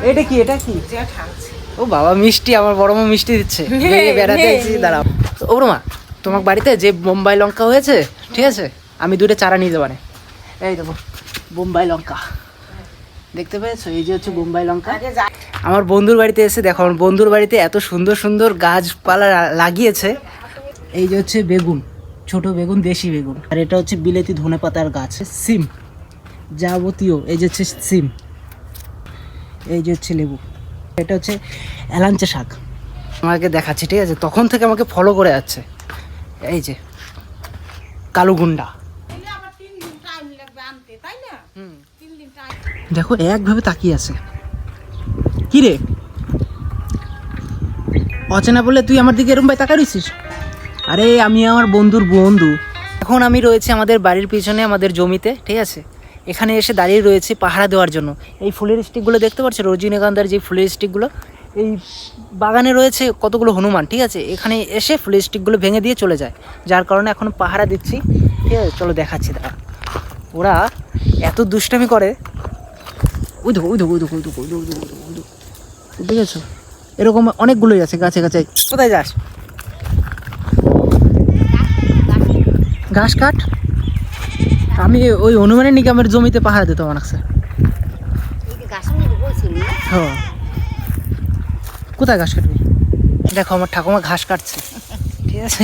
এটা কি ও বাবা মিষ্টি, আমার বড় মা মিষ্টি দিচ্ছে, বেড়াতে এসেছি দাঁড়াও। ও বড় মা, তোমার বাড়িতে যে বোম্বাই লঙ্কা হয়েছে, ঠিক আছে, আমি দুটো চারা নিয়ে যাবো। এই দেখো বোম্বাই লঙ্কা, দেখতে পেয়েছো? এই যে হচ্ছে বোম্বাই লঙ্কা। আমার বন্ধুর বাড়িতে এসে দেখো, আমার বন্ধুর বাড়িতে এত সুন্দর সুন্দর গাছপালা লাগিয়েছে। এই যে হচ্ছে বেগুন, ছোট বেগুন, দেশি বেগুন, আর এটা হচ্ছে বিলেতি ধনেপাতার গাছ, সিম যাবতীয়। এই যে হচ্ছে সিম, এই যে হচ্ছে লেবু, এটা হচ্ছে এলাঞ্চে শাক। আমাকে দেখাচ্ছে, ঠিক আছে, তখন থেকে আমাকে ফলো করে যাচ্ছে। এই যে কালুগুন্ডা, দেখো একভাবে তাকিয়ে আছে। কি রে অচেনা বলে তুই আমার দিকে এরকম ভাই তাকা রইছিস? আরে আমি আমার বন্ধুর বন্ধু। এখন আমি রয়েছি আমাদের বাড়ির পিছনে, আমাদের জমিতে, ঠিক আছে, এখানে এসে দাঁড়িয়ে রয়েছে পাহারা দেওয়ার জন্য। এই ফুলের স্টিকগুলো দেখতে পাচ্ছ, রজনীগন্ধার যে ফুলের স্টিকগুলো, এই বাগানে রয়েছে কতগুলো হনুমান, ঠিক আছে, এখানে এসে ফুলের স্টিকগুলো ভেঙে দিয়ে চলে যায়, যার কারণে এখন পাহারা দিচ্ছি, ঠিক আছে। চলো দেখাচ্ছি, দাঁড়া। ওরা এত দুষ্টামি করে, ওই দেখো ওই দেখো ওই দেখো ওই দেখো ওই দেখো ওই দেখো ওই দেখো, দেখেছো? এরকম অনেকগুলোই আছে গাছে গাছে। কোথায় যাস? ঘাস কাট। আমি ওই হনুমানের নিকে আমার জমিতে পাহারা দিতে মনে আছে। হ্যাঁ, কোথায় ঘাস কাটবি? দেখো আমার ঠাকুমা ঘাস কাটছে, ঠিক আছে।